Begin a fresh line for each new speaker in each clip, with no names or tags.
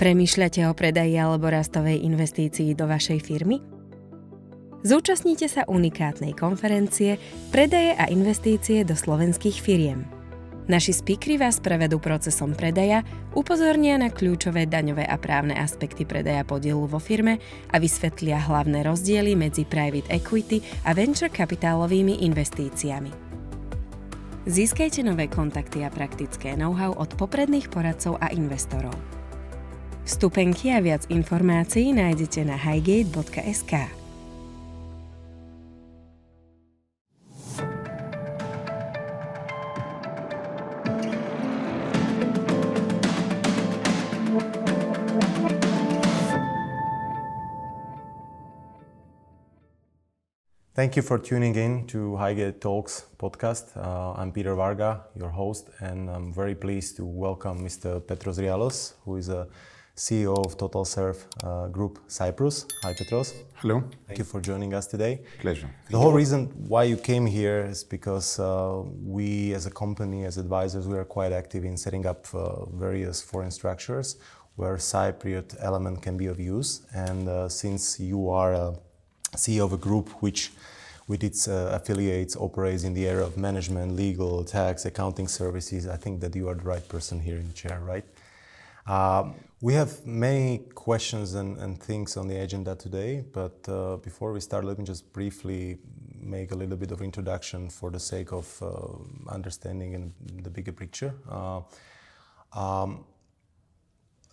Premýšľate o predaji alebo rastovej investícii do vašej firmy? Zúčastnite sa unikátnej konferencie Predaje a investície do slovenských firiem. Naši speakery vás prevedú procesom predaja, upozornia na kľúčové daňové a právne aspekty predaja podielu vo firme a vysvetlia hlavné rozdiely medzi private equity a venture kapitálovými investíciami. Získajte nové kontakty a praktické know-how od popredných poradcov a investorov. Vstupenky a viac informácií nájdete na highgate.sk.
Thank you for tuning in to Highgate Talks podcast. I'm Peter Varga, your host, and I'm very pleased to welcome Mr. Petros Rialas, who is a CEO of Totalserve Group Cyprus. Hi, Petros.
Hello.
Thank you for joining us today.
Pleasure.
The whole reason why you came here is because we, as a company, as advisors, we are quite active in setting up various foreign structures where Cypriot element can be of use. And since you are a CEO of a group which, with its affiliates, operates in the area of management, legal, tax, accounting services, I think that you are the right person here in the chair, right? We have many questions and things on the agenda today, but before we start, let me just briefly make a little bit of introduction for the sake of understanding in the bigger picture.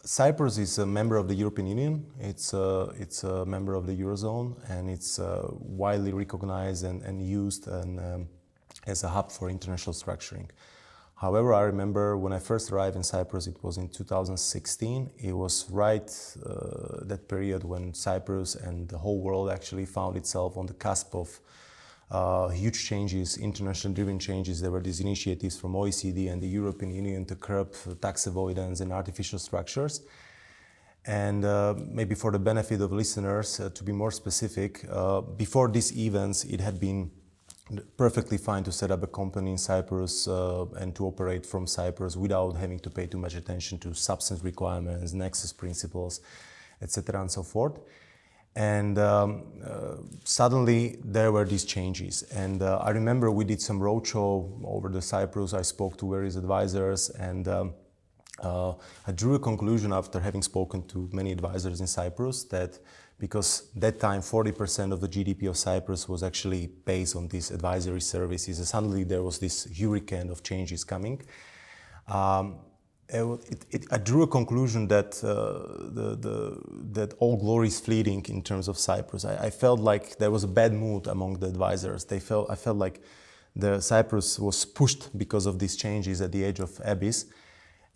Cyprus is a member of the European Union. It's a member of the Eurozone, and it's widely recognized and used as a hub for international structuring. However, I remember when I first arrived in Cyprus, it was in 2016. It was right that period when Cyprus and the whole world actually found itself on the cusp of huge changes, international driven changes. There were these initiatives from OECD and the European Union to curb tax avoidance and artificial structures. And maybe for the benefit of listeners, to be more specific, before these events, it had been perfectly fine to set up a company in Cyprus and to operate from Cyprus without having to pay too much attention to substance requirements, nexus principles, etc. and so forth. And suddenly there were these changes. And I remember we did some roadshow over the Cyprus. I spoke to various advisors, and I drew a conclusion after having spoken to many advisors in Cyprus that because that time 40% of the GDP of Cyprus was actually based on these advisory services, and suddenly there was this hurricane of changes coming. I drew a conclusion that that all glory is fleeting in terms of Cyprus. I felt like there was a bad mood among the advisors. I felt like the Cyprus was pushed because of these changes at the edge of abyss.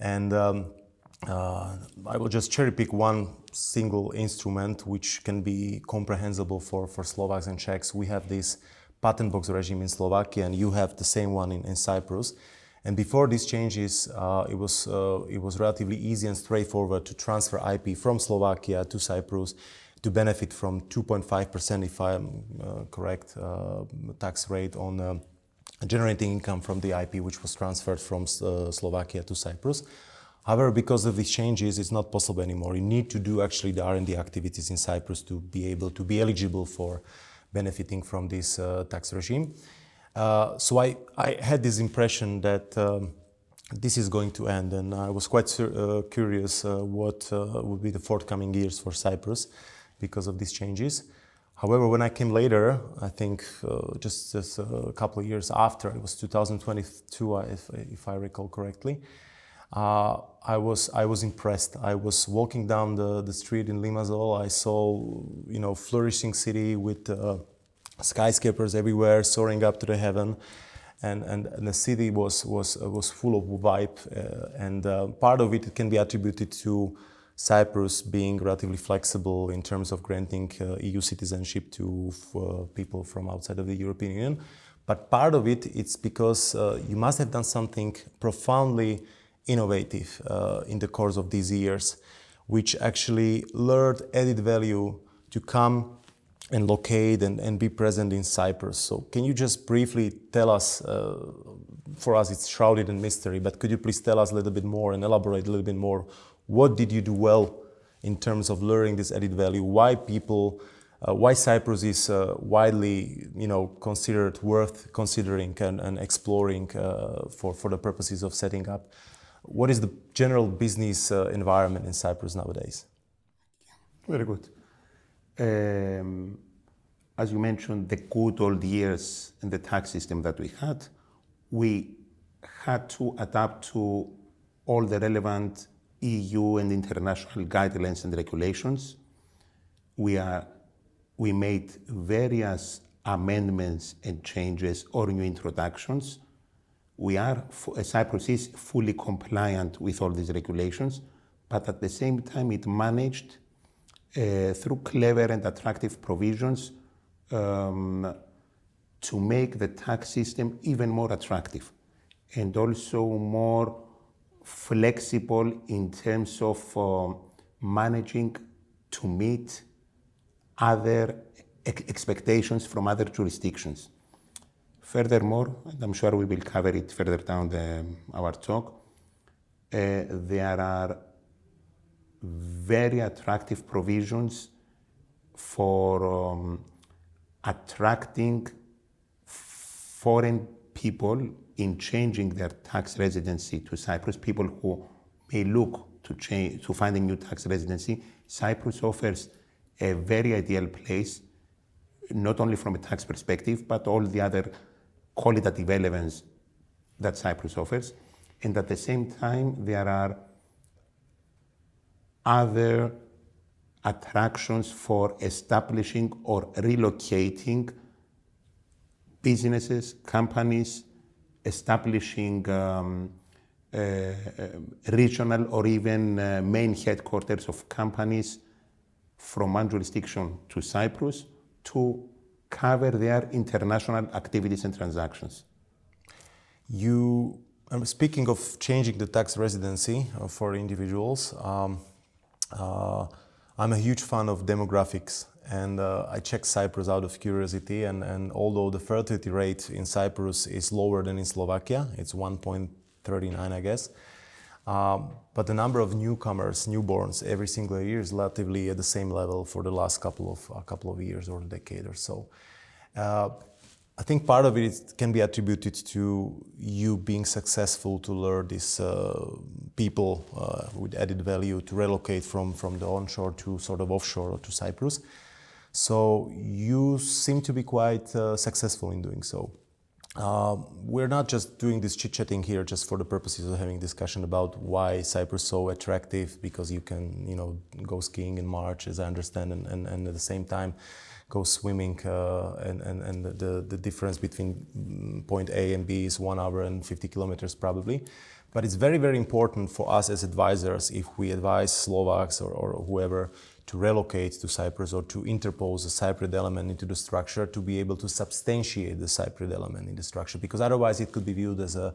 And I will just cherry pick one single instrument which can be comprehensible for Slovaks and Czechs. We have this patent box regime in Slovakia, and you have the same one in Cyprus. And before these changes, it was relatively easy and straightforward to transfer IP from Slovakia to Cyprus to benefit from 2.5%, if I'm correct, tax rate on generating income from the IP which was transferred from Slovakia to Cyprus. However, because of these changes, it's not possible anymore. You need to do actually the R&D activities in Cyprus to be able to be eligible for benefiting from this tax regime. So I had this impression that this is going to end, and I was quite curious what would be the forthcoming years for Cyprus because of these changes. However, when I came later, I think just a couple of years after, it was 2022, if I recall correctly, I was impressed. I was walking down the street in Limassol. I saw, flourishing city with skyscrapers everywhere, soaring up to the heaven, and the city was full of vibe. And part of it can be attributed to Cyprus being relatively flexible in terms of granting EU citizenship to people from outside of the European Union. But part of it's because you must have done something profoundly innovative in the course of these years, which actually lured added value to come and locate and be present in Cyprus. So can you just briefly tell us, for us it's shrouded in mystery, but could you please tell us a little bit more and elaborate a little bit more, what did you do well in terms of luring this added value, why Cyprus is widely, considered worth considering and exploring for the purposes of setting up. What is the general business environment in Cyprus nowadays?
Very good. As you mentioned, the good old years in the tax system that we had to adapt to all the relevant EU and international guidelines and regulations. We made various amendments and changes or new introductions. Cyprus is fully compliant with all these regulations, but at the same time it managed through clever and attractive provisions to make the tax system even more attractive and also more flexible in terms of managing to meet other expectations from other jurisdictions. Furthermore, and I'm sure we will cover it further down our talk, there are very attractive provisions for attracting foreign people in changing their tax residency to Cyprus, people who may look to find a new tax residency. Cyprus offers a very ideal place, not only from a tax perspective, but all the other qualitative elements that Cyprus offers. And at the same time, there are other attractions for establishing or relocating businesses, companies, establishing regional or even main headquarters of companies from one jurisdiction to Cyprus to cover their international activities and transactions.
Speaking of changing the tax residency for individuals, I'm a huge fan of demographics, and I checked Cyprus out of curiosity, and although the fertility rate in Cyprus is lower than in Slovakia, it's 1.39 I guess, but the number of newborns every single year is relatively at the same level for the last couple of years or a decade or so. I think part of it can be attributed to you being successful to lure these people with added value to relocate from the onshore to sort of offshore to Cyprus. So you seem to be quite successful in doing so. We're not just doing this chit-chatting here just for the purposes of having discussion about why Cyprus is so attractive, because you can, go skiing in March, as I understand, and at the same time go swimming, and the difference between point A and B is 1 hour and 50 kilometers probably. But it's very, very important for us as advisors, if we advise Slovaks or whoever to relocate to Cyprus or to interpose a Cypriot element into the structure, to be able to substantiate the Cypriot element in the structure, because otherwise it could be viewed as a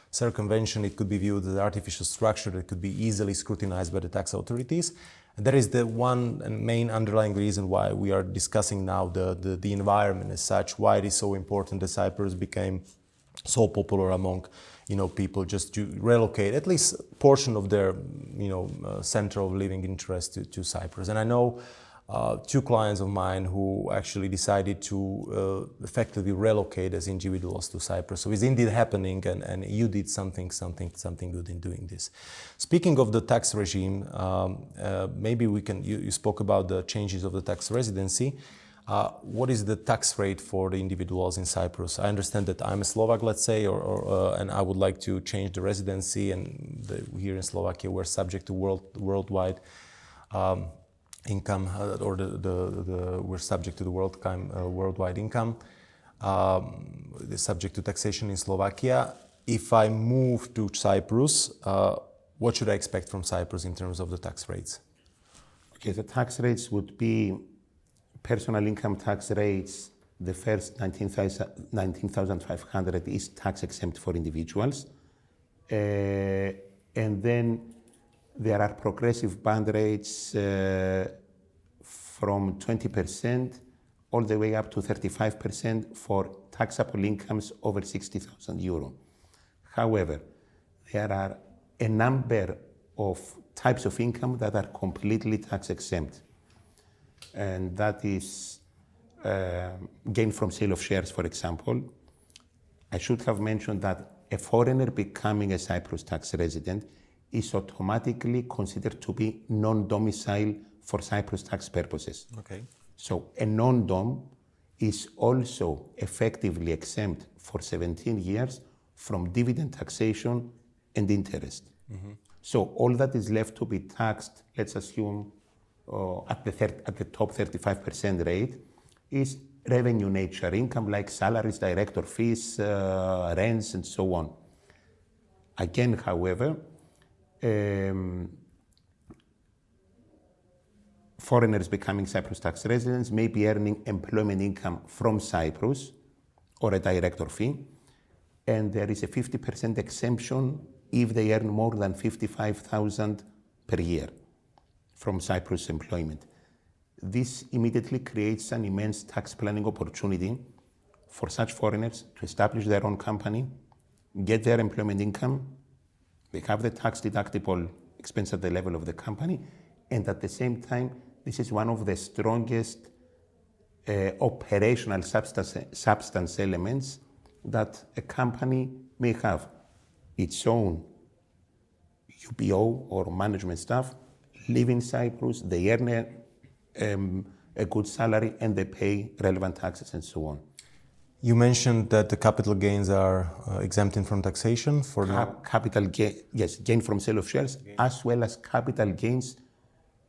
circumvention, it could be viewed as an artificial structure that could be easily scrutinized by the tax authorities. And that is the one and main underlying reason why we are discussing now the environment as such, why it is so important that Cyprus became so popular among people just to relocate at least a portion of their center of living interest to Cyprus. And I know two clients of mine who actually decided to effectively relocate as individuals to Cyprus. So it's indeed happening, and you did something good in doing this. Speaking of the tax regime, maybe we can. You spoke about the changes of the tax residency. What is the tax rate for the individuals in Cyprus? I understand that I'm a Slovak, let's say, and I would like to change the residency, and here in Slovakia we're subject to worldwide income, or we're subject to the worldwide income. Subject to taxation in Slovakia. If I move to Cyprus, what should I expect from Cyprus in terms of the tax rates?
Okay, the tax rates would be personal income tax rates. The first 19,500 is tax exempt for individuals. And then there are progressive band rates from 20% all the way up to 35% for taxable incomes over 60,000 euro. However, there are a number of types of income that are completely tax exempt. And that is gain from sale of shares, for example. I should have mentioned that a foreigner becoming a Cyprus tax resident is automatically considered to be non-domicile for Cyprus tax purposes.
Okay.
So a non-dom is also effectively exempt for 17 years from dividend taxation and interest. Mm-hmm. So all that is left to be taxed, let's assume at the top 35% rate, is revenue nature income like salaries, director fees, rents, and so on. Again, however, foreigners becoming Cyprus tax residents may be earning employment income from Cyprus or a director fee, and there is a 50% exemption if they earn more than 55,000 per year from Cyprus employment. This immediately creates an immense tax planning opportunity for such foreigners to establish their own company, get their employment income, they have the tax deductible expense at the level of the company, and at the same time, this is one of the strongest operational substance elements that a company may have. Its own UPO or management staff live in Cyprus, they earn a good salary, and they pay relevant taxes and so on.
You mentioned that the capital gains are exempted from taxation for
capital gain, yes, gain from sale of shares, as well as capital gains,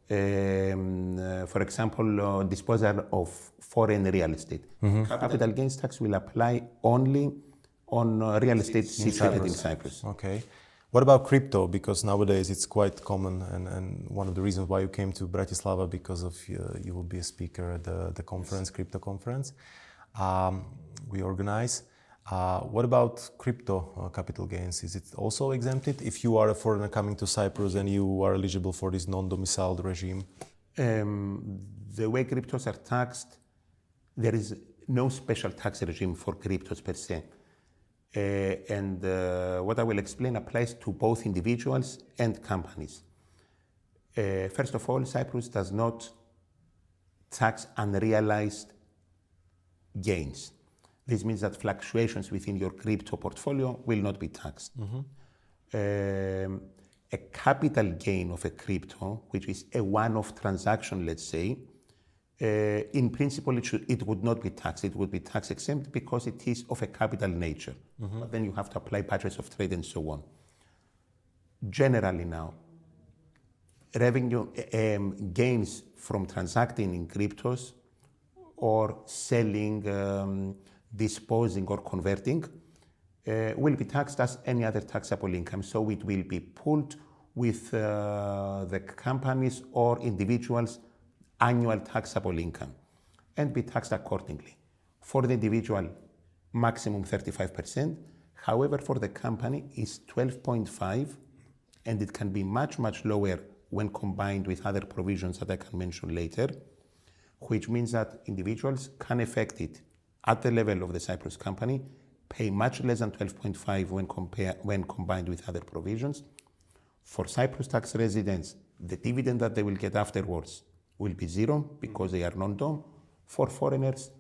for example, disposal of foreign real estate. Mm-hmm. Capital gains tax will apply only on real estate situated in Cyprus.
Okay. What about crypto? Because nowadays it's quite common, and one of the reasons why you came to Bratislava, because of you will be a speaker at the conference, crypto conference we organize. What about crypto capital gains? Is it also exempted if you are a foreigner coming to Cyprus and you are eligible for this non-domiciled regime?
The way cryptos are taxed, there is no special tax regime for cryptos per se. And what I will explain applies to both individuals and companies. First of all, Cyprus does not tax unrealized gains. This means that fluctuations within your crypto portfolio will not be taxed. Mm-hmm. A capital gain of a crypto, which is a one-off transaction, let's say, in principle, it would not be taxed. It would be tax exempt because it is of a capital nature. Mm-hmm. But then you have to apply patches of trade and so on. Generally now, revenue gains from transacting in cryptos or selling, disposing or converting will be taxed as any other taxable income. So it will be pooled with the companies or individuals' annual taxable income and be taxed accordingly. For the individual, maximum 35%. However, for the company is 12.5%, and it can be much, much lower when combined with other provisions that I can mention later, which means that individuals can affect it at the level of the Cyprus company, pay much less than 12.5% when combined with other provisions. For Cyprus tax residents, the dividend that they will get afterwards will be zero because they are non-dom. For foreigners,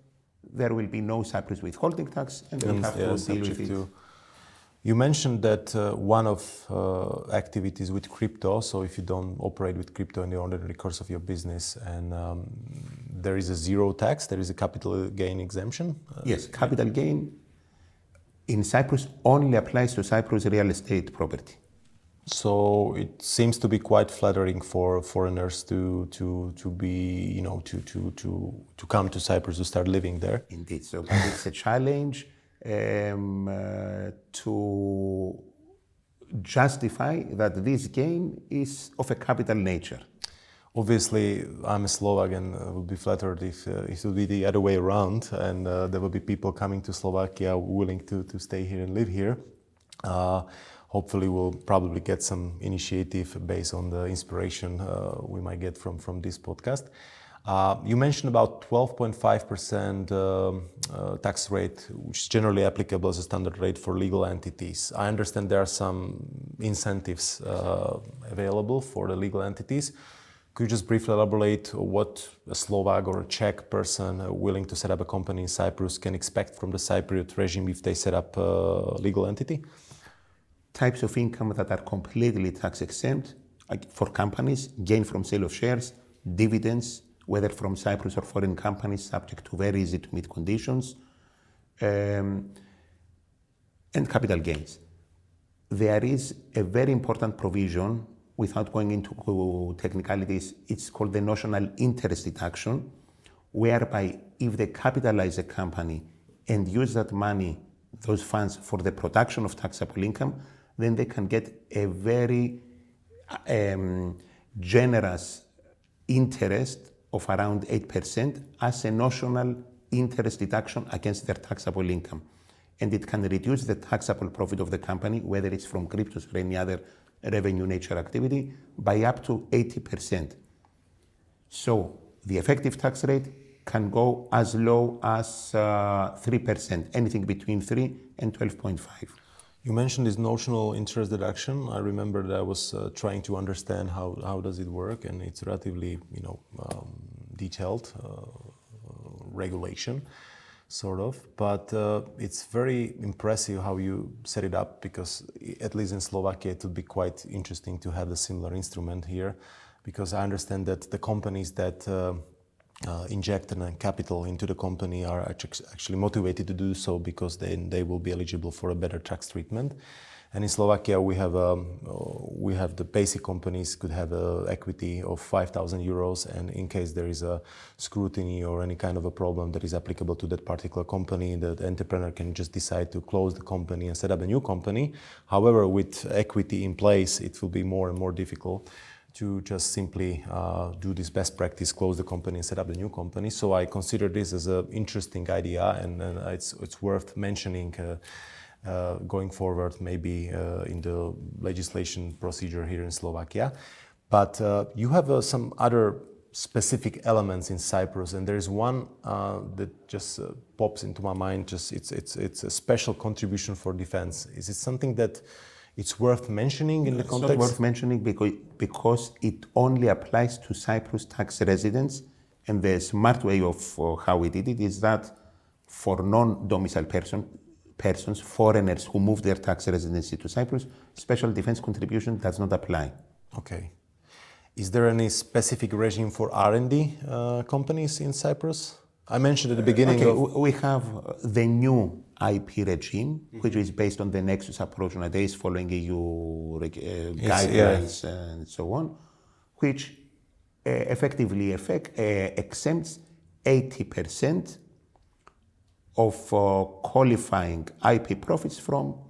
there will be no Cyprus withholding tax, and they will have to deal with it.
You mentioned that one of activities with crypto, so if you don't operate with crypto in the ordinary course of your business, and there is a zero tax, there is a capital gain exemption?
Yes, capital gain in Cyprus only applies to Cyprus real estate property.
So it seems to be quite flattering for foreigners to be, to come to Cyprus to start living there.
Indeed, so it's a challenge to justify that this gain is of a capital nature.
Obviously, I'm a Slovak and would be flattered if it would be the other way around, and there will be people coming to Slovakia willing to stay here and live here. Hopefully we'll probably get some initiative based on the inspiration we might get from this podcast. You mentioned about 12.5% tax rate, which is generally applicable as a standard rate for legal entities. I understand there are some incentives available for the legal entities. Could you just briefly elaborate what a Slovak or a Czech person willing to set up a company in Cyprus can expect from the Cypriot regime if they set up a legal entity?
Types of income that are completely tax exempt for companies, gain from sale of shares, dividends, whether from Cyprus or foreign companies, subject to very easy to meet conditions, and capital gains. There is a very important provision, without going into technicalities, it's called the notional interest deduction, whereby if they capitalize a company and use that money, those funds, for the production of taxable income, then they can get a very generous interest of around 8% as a notional interest deduction against their taxable income. And it can reduce the taxable profit of the company, whether it's from cryptos or any other revenue nature activity, by up to 80%. So the effective tax rate can go as low as 3%, anything between 3 and 12.5.
You mentioned this notional interest deduction. I remember that I was trying to understand how does it work, and it's relatively detailed regulation, sort of. But it's very impressive how you set it up, because at least in Slovakia it would be quite interesting to have a similar instrument here, because I understand that the companies that inject capital into the company are actually motivated to do so, because they will be eligible for a better tax treatment. And in Slovakia, we have the basic companies could have equity of 5,000 euros, and in case there is a scrutiny or any kind of a problem that is applicable to that particular company, the entrepreneur can just decide to close the company and set up a new company. However, with equity in place, it will be more and more difficult to just simply do this best practice, close the company and set up the new company. So I consider this as an interesting idea, and it's worth mentioning going forward, maybe in the legislation procedure here in Slovakia. But you have some other specific elements in Cyprus, and there is one that just pops into my mind. Just it's a special contribution for defense. Is it something that it's worth mentioning in the context?
It's not worth mentioning because it only applies to Cyprus tax residents, and the smart way of how we did it is that for non-domicile persons, foreigners who move their tax residency to Cyprus, special defense contribution does not apply.
Okay. Is there any specific regime for R&D companies in Cyprus? I mentioned at the beginning
we have the new IP regime, which is based on the Nexus approach nowadays, following EU guidelines and so on, which effectively exempts 80% of qualifying IP profits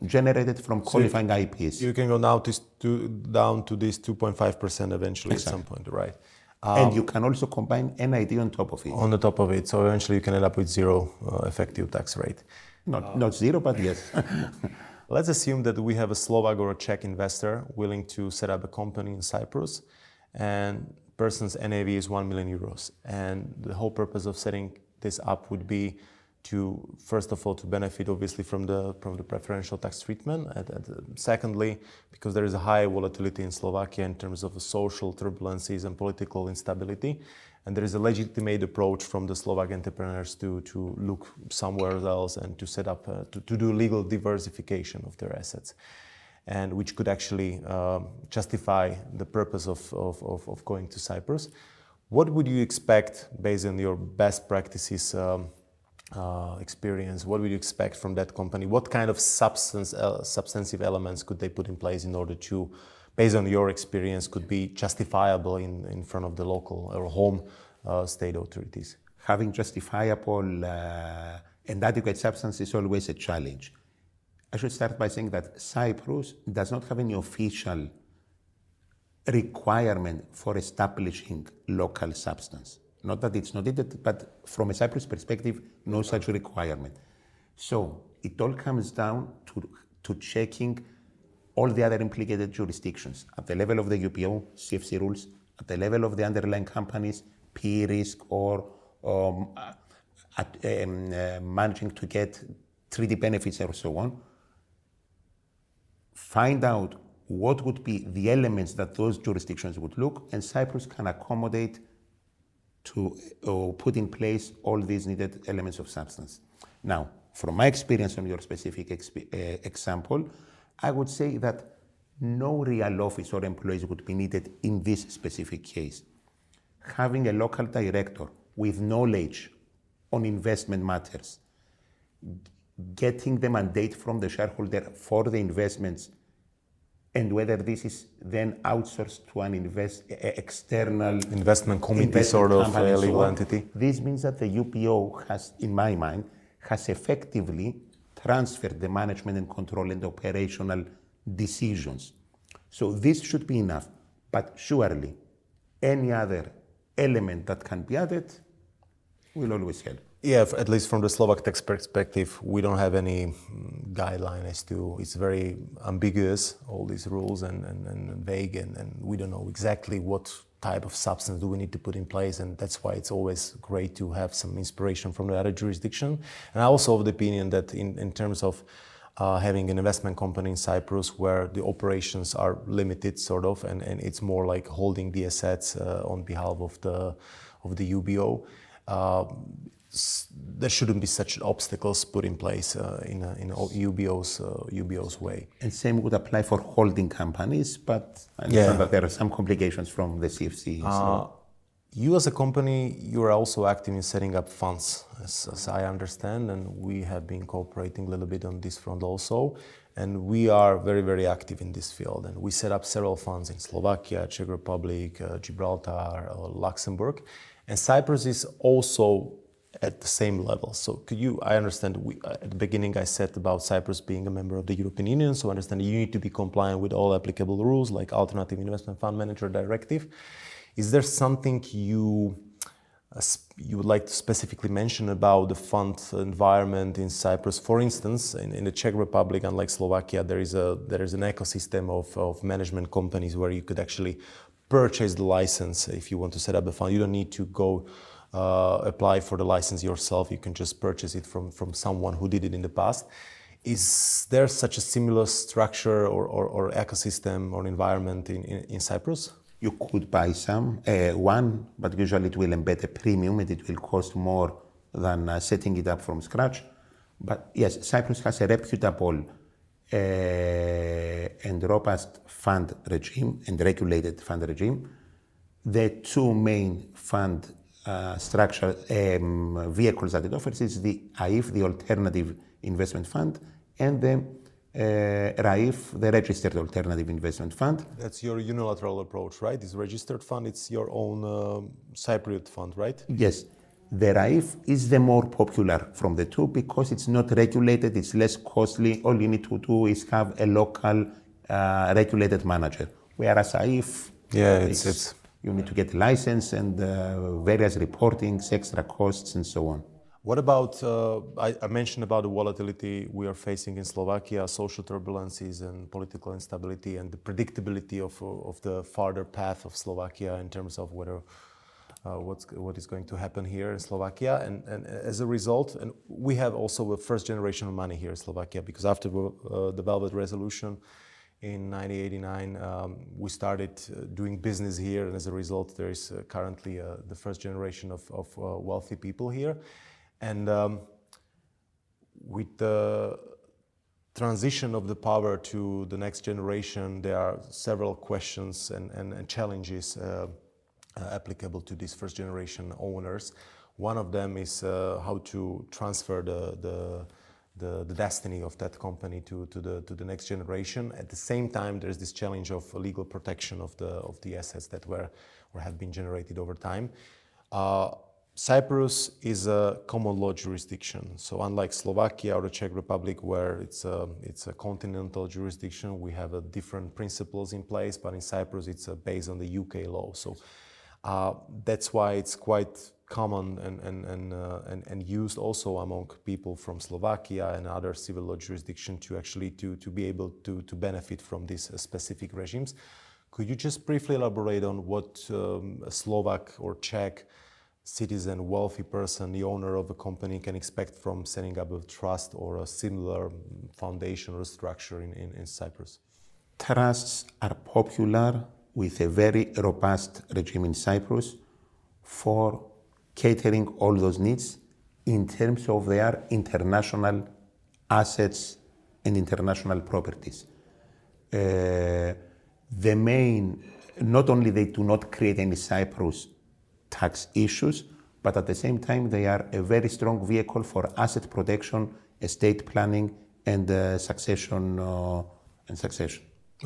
generated from qualifying IPs.
You can go now down to this 2.5% eventually at some point, right?
And you can also combine NID on top of it.
On the top of it, so eventually you can end up with zero effective tax rate.
Not zero, but yes.
Let's assume that we have a Slovak or a Czech investor willing to set up a company in Cyprus, and person's NAV is 1 million euros. And the whole purpose of setting this up would be to, first of all, to benefit obviously from the preferential tax treatment. Secondly, because there is a high volatility in Slovakia in terms of the social turbulences and political instability, and there is a legitimate approach from the Slovak entrepreneurs to look somewhere else and to set up to do legal diversification of their assets, and which could actually justify the purpose of going to Cyprus. What would you expect based on your best practices? Experience, what would you expect from that company? What kind of substantive elements could they put in place in order to, based on your experience, could be justifiable in front of the local or home state authorities?
Having justifiable and adequate substance is always a challenge. I should start by saying that Cyprus does not have any official requirement for establishing local substance. Not that it's not needed, but from a Cyprus perspective, no such requirement. So it all comes down to checking all the other implicated jurisdictions at the level of the UPO, CFC rules, at the level of the underlying companies, P risk or managing to get 3D benefits or so on. Find out what would be the elements that those jurisdictions would look, and Cyprus can accommodate to put in place all these needed elements of substance. Now, from my experience on your specific example, I would say that no real office or employees would be needed in this specific case. Having a local director with knowledge on investment matters, getting the mandate from the shareholder for the investments, and whether this is then outsourced to an external
investment committee sort of legal entity.
This means that the UPO has, in my mind, has effectively transferred the management and control and operational decisions. So this should be enough, but surely any other element that can be added will always help.
Yeah, at least from the Slovak tax perspective, we don't have any guideline as to, it's very ambiguous, all these rules and vague, and we don't know exactly what type of substance do we need to put in place, and that's why it's always great to have some inspiration from the other jurisdiction. And I also have the opinion that in terms of having an investment company in Cyprus where the operations are limited sort of, and it's more like holding the assets on behalf of the UBO, there shouldn't be such obstacles put in place in UBO's way.
And same would apply for holding companies, but I understand that there are some complications from the CFC.
You as a company, you are also active in setting up funds, as I understand, and we have been cooperating a little bit on this front also. And we are very, very active in this field. And we set up several funds in Slovakia, Czech Republic, Gibraltar, Luxembourg. And Cyprus is also at the same level. So could you, I understand at the beginning I said about Cyprus being a member of the European Union, so I understand you need to be compliant with all applicable rules like Alternative Investment Fund Manager Directive. Is there something you would like to specifically mention about the fund environment in Cyprus? For instance, in the Czech Republic, unlike Slovakia, there is an ecosystem of management companies where you could actually purchase the license if you want to set up a fund. You don't need to go apply for the license yourself. You can just purchase it from someone who did it in the past. Is there such a similar structure or ecosystem or environment in Cyprus?
You could buy one, but usually it will embed a premium and it will cost more than setting it up from scratch. But yes, Cyprus has a reputable and robust fund regime and regulated fund regime. The two main fund structure vehicles that it offers is the AIF, the Alternative Investment Fund, and the RAIF, the Registered Alternative Investment Fund.
That's your unilateral approach, right? This registered fund, it's your own Cypriot fund, right?
Yes. The RAIF is the more popular from the two because it's not regulated, it's less costly. All you need to do is have a local regulated manager. Whereas AIF, you need to get a license and various reportings, extra costs, and so on.
What about, I mentioned about the volatility we are facing in Slovakia, social turbulences and political instability and the predictability of the farther path of Slovakia in terms of whether what is going to happen here in Slovakia. And as a result, and we have also a first generation of money here in Slovakia because after the Velvet Resolution in 1989, we started doing business here, and as a result, there is currently the first generation of wealthy people here. And with the transition of the power to the next generation, there are several questions and challenges applicable to these first generation owners. One of them is how to transfer the destiny of that company to the next generation. At the same time, there's this challenge of legal protection of the assets that were or have been generated over time. Cyprus is a common law jurisdiction. So unlike Slovakia or the Czech Republic, where it's a continental jurisdiction, we have different principles in place, but in Cyprus it's based on the UK law. So that's why it's quite common and used also among people from Slovakia and other civil law jurisdictions to actually to be able to benefit from these specific regimes. Could you just briefly elaborate on what a Slovak or Czech citizen, wealthy person, the owner of a company can expect from setting up a trust or a similar foundation or structure in Cyprus?
Trusts are popular with a very robust regime in Cyprus for catering all those needs in terms of their international assets and international properties. The main, not only they do not create any Cyprus tax issues, but at the same time they are a very strong vehicle for asset protection, estate planning, and succession.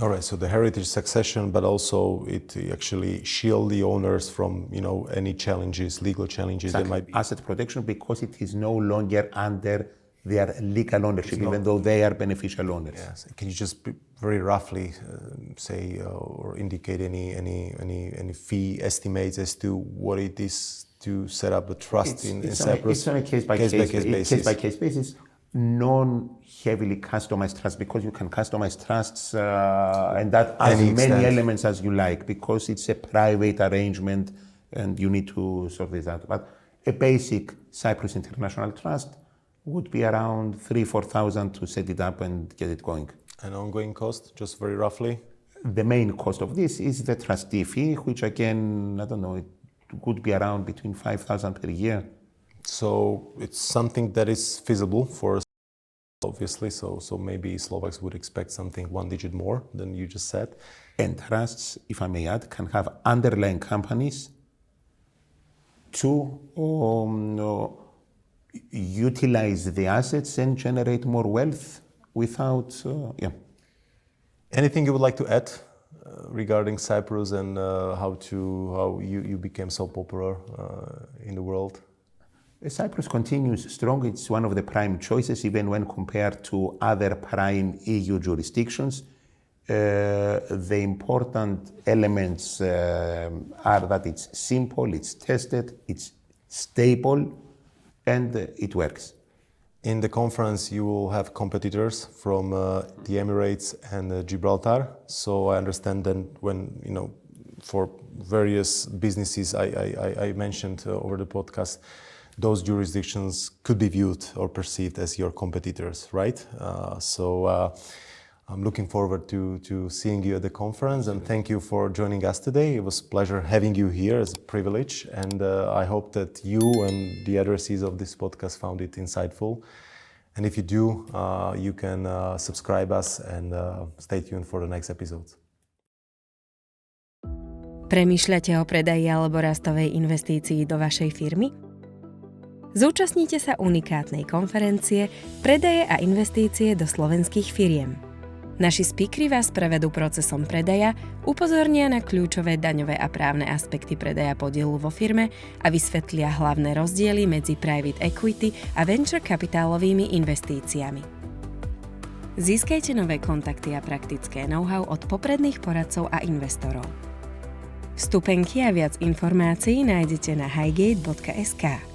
All right, so the heritage succession, but also it actually shield the owners from, any challenges, legal challenges that might be.
Asset protection, because it is no longer under their legal ownership, even though they are beneficial owners.
Yes. Can you just very roughly say or indicate any fee estimates as to what it is to set up a trust in Cyprus?
It's on a case-by-case basis. Non-heavily customized trusts, because you can customize trusts and that as many elements as you like, because it's a private arrangement and you need to sort this out. But a basic Cyprus International Trust would be around 3,000-4,000 to set it up and get it going.
An ongoing cost, just very roughly?
The main cost of this is the trustee fee, which again, I don't know, it could be around between 5,000 per year.
So it's something that is feasible for us, obviously. So maybe Slovaks would expect something one digit more than you just said.
And trusts, if I may add, can have underlying companies to utilize the assets and generate more wealth without.
Anything you would like to add regarding Cyprus and how you became so popular in the world?
Cyprus continues strong. It's one of the prime choices, even when compared to other prime EU jurisdictions. The important elements are that it's simple, it's tested, it's stable, and it works.
In the conference, you will have competitors from the Emirates and Gibraltar. So I understand that when, for various businesses I mentioned over the podcast, those jurisdictions could be viewed or perceived as your competitors, right? So I'm looking forward to seeing you at the conference, and thank you for joining us today. It was a pleasure having you here, as a privilege, and I hope that you and the addressees of this podcast found it insightful. And if you do, you can subscribe us and stay tuned for the next episodes.
Premýšľate o predaji alebo rastovej investícii do vašej firmy? Zúčastnite sa unikátnej konferencie Predaje a investície do slovenských firiem. Naši speakery vás prevedú procesom predaja, upozornia na kľúčové daňové a právne aspekty predaja podielu vo firme a vysvetlia hlavné rozdiely medzi private equity a venture kapitálovými investíciami. Získajte nové kontakty a praktické know-how od popredných poradcov a investorov. Vstupenky a viac informácií nájdete na highgate.sk.